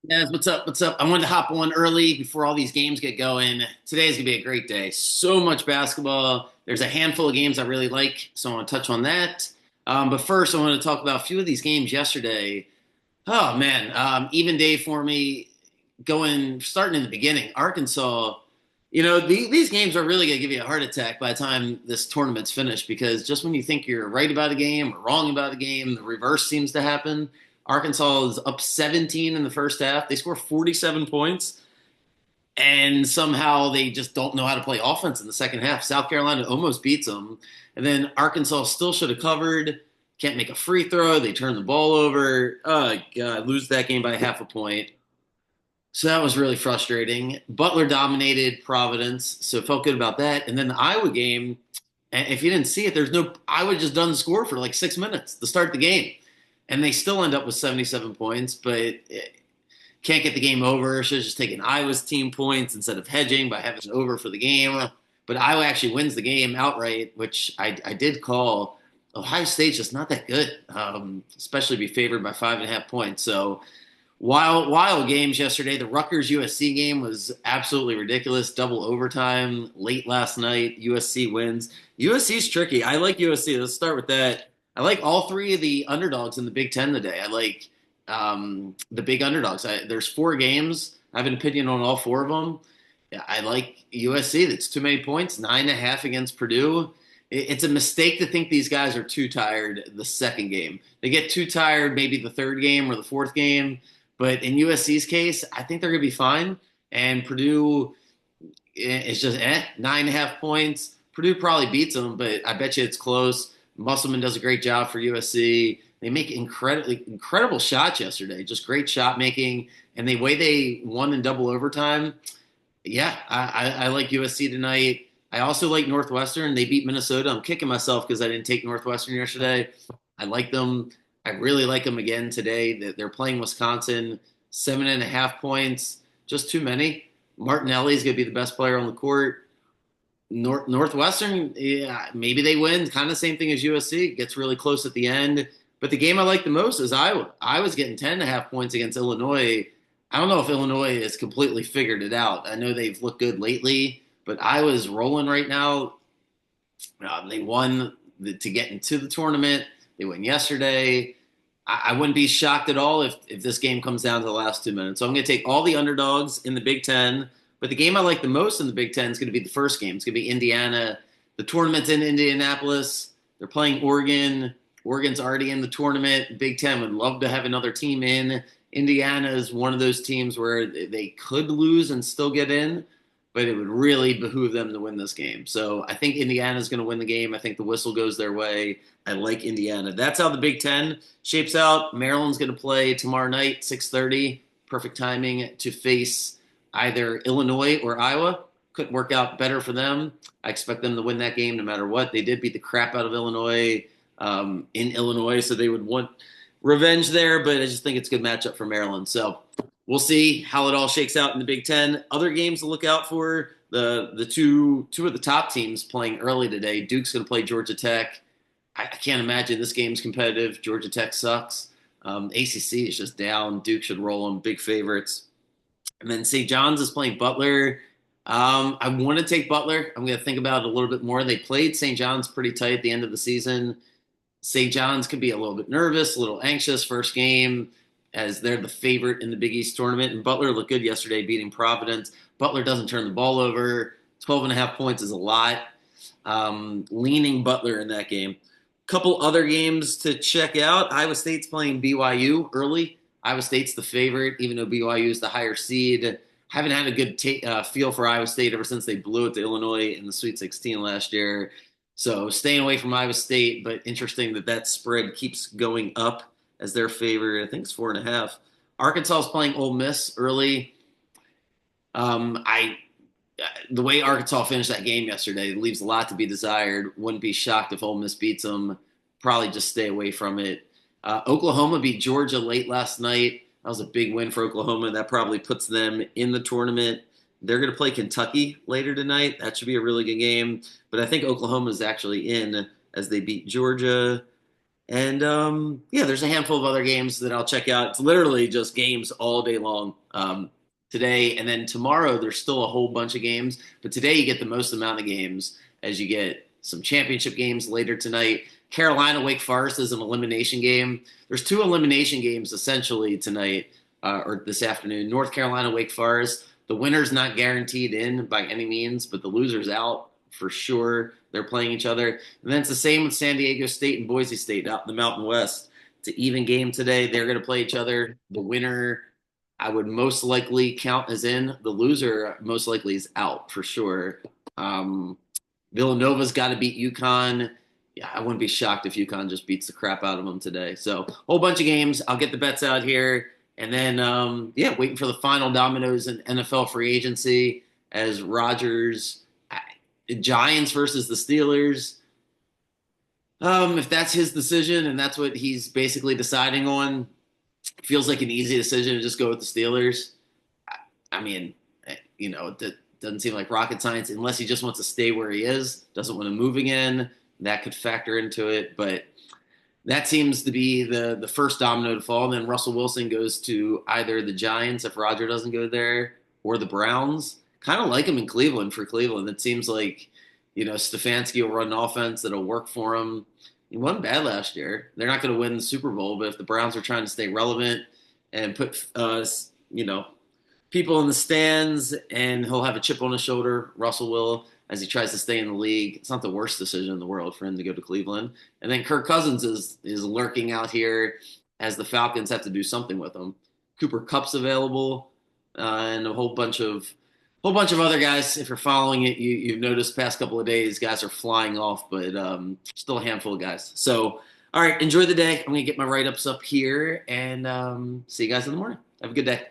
Yes, what's up? What's up? I wanted to hop on early before all these games get going. Today's gonna be a great day. So much basketball. There's a handful of games I really like, so I want to touch on that. But first, I want to talk about a few of these games yesterday. Oh man, even day for me. Going starting in the beginning, Arkansas. These games are really gonna give you a heart attack by the time this tournament's finished because just when you think you're right about a game or wrong about a game, the reverse seems to happen. Arkansas is up 17 in the first half. They score 47 points, and somehow they just don't know how to play offense in the second half. South Carolina almost beats them, and then Arkansas still should have covered. Can't make a free throw. They turn the ball over. Oh god, lose that game by half a point. So that was really frustrating. Butler dominated Providence, so felt good about that. And then the Iowa game, if you didn't see it, there's no Iowa just doesn't score for like 6 minutes to start the game, and they still end up with 77 points, but can't get the game over. Should have just taken Iowa's team points instead of hedging by having it over for the game. But Iowa actually wins the game outright, which I did call. Ohio State's just not that good, especially be favored by 5.5 points. So wild games yesterday. The Rutgers USC game was absolutely ridiculous. Double overtime late last night. USC wins. USC's tricky. I like USC. Let's start with that. I like all three of the underdogs in the Big Ten today. I like the big underdogs. There's four games. I have an opinion on all four of them. I like USC. That's too many points. 9.5 against Purdue. It's a mistake to think these guys are too tired the second game. They get too tired maybe the third game or the fourth game. But in USC's case, I think they're going to be fine. And Purdue is just 9.5 points. Purdue probably beats them, but I bet you it's close. Musselman does a great job for USC. They make incredible shots yesterday, just great shot making. And the way they won in double overtime, yeah, I like USC tonight. I also like Northwestern. They beat Minnesota. I'm kicking myself because I didn't take Northwestern yesterday. I like them. I really like them again today. They're playing Wisconsin, 7.5 points, just too many. Martinelli is going to be the best player on the court. Northwestern, yeah, maybe they win. Kind of the same thing as USC. Gets really close at the end. But the game I like the most is Iowa. Iowa's getting 10.5 points against Illinois. I don't know if Illinois has completely figured it out. I know they've looked good lately, but Iowa's rolling right now. They won to get into the tournament. They won yesterday. I wouldn't be shocked at all if this game comes down to the last 2 minutes. So I'm going to take all the underdogs in the Big Ten. But the game I like the most in the Big Ten is going to be the first game. It's going to be Indiana. The tournament's in Indianapolis. They're playing Oregon. Oregon's already in the tournament. Big Ten would love to have another team in. Indiana is one of those teams where they could lose and still get in, but it would really behoove them to win this game. So I think Indiana's going to win the game. I think the whistle goes their way. I like Indiana. That's how the Big Ten shapes out. Maryland's going to play tomorrow night, 6:30. Perfect timing to face either Illinois or Iowa. Couldn't work out better for them. I expect them to win that game no matter what. They did beat the crap out of Illinois in Illinois, so they would want revenge there, but I just think it's a good matchup for Maryland. So we'll see how it all shakes out in the Big Ten. Other games to look out for: the two of the top teams playing early today. Duke's going to play Georgia Tech. I can't imagine this game's competitive. Georgia Tech sucks. ACC is just down. Duke should roll them. Big favorites. And then St. John's is playing Butler. I want to take Butler. I'm going to think about it a little bit more. They played St. John's pretty tight at the end of the season. St. John's could be a little bit nervous, a little anxious first game as they're the favorite in the Big East tournament. And Butler looked good yesterday beating Providence. Butler doesn't turn the ball over. 12.5 points is a lot. Leaning Butler in that game. Couple other games to check out. Iowa State's playing BYU early. Iowa State's the favorite, even though BYU is the higher seed. Haven't had a good feel for Iowa State ever since they blew it to Illinois in the Sweet 16 last year. So staying away from Iowa State, but interesting that spread keeps going up as their favorite. I think it's 4.5. Arkansas is playing Ole Miss early. I The way Arkansas finished that game yesterday leaves a lot to be desired. Wouldn't be shocked if Ole Miss beats them. Probably just stay away from it. Oklahoma beat Georgia late last night. That was a big win for Oklahoma. That probably puts them in the tournament. They're going to play Kentucky later tonight. That should be a really good game. But I think Oklahoma is actually in as they beat Georgia. And yeah, there's a handful of other games that I'll check out. It's literally just games all day long today. And then tomorrow, there's still a whole bunch of games. But today, you get the most amount of games as you get some championship games later tonight. Carolina Wake Forest is an elimination game. There's two elimination games essentially tonight or this afternoon. North Carolina Wake Forest. The winner's not guaranteed in by any means, but the loser's out for sure. They're playing each other. And then it's the same with San Diego State and Boise State out in the Mountain West. It's an even game today. They're going to play each other. The winner, I would most likely count as in. The loser, most likely, is out for sure. Villanova's got to beat UConn. Yeah, I wouldn't be shocked if UConn just beats the crap out of them today. So, whole bunch of games. I'll get the bets out here. And then, yeah, waiting for the final dominoes in NFL free agency as Rodgers, Giants versus the Steelers. If that's his decision and that's what he's basically deciding on, feels like an easy decision to just go with the Steelers. I mean, it doesn't seem like rocket science unless he just wants to stay where he is, doesn't want to move again. That could factor into it, but that seems to be the first domino to fall. And then Russell Wilson goes to either the Giants if Roger doesn't go there, or the Browns. Kind of like him in Cleveland for Cleveland. It seems like, Stefanski will run an offense that'll work for him. He wasn't bad last year. They're not going to win the Super Bowl, but if the Browns are trying to stay relevant and put, people in the stands, and he'll have a chip on his shoulder, Russell will, as he tries to stay in the league. It's not the worst decision in the world for him to go to Cleveland. And then Kirk Cousins is lurking out here as the Falcons have to do something with him. Cooper Kupp's available, and a whole bunch of other guys. If you're following it, you've noticed past couple of days guys are flying off, but still a handful of guys. So, all right, enjoy the day. I'm gonna get my write-ups up here, and see you guys in the morning. Have a good day.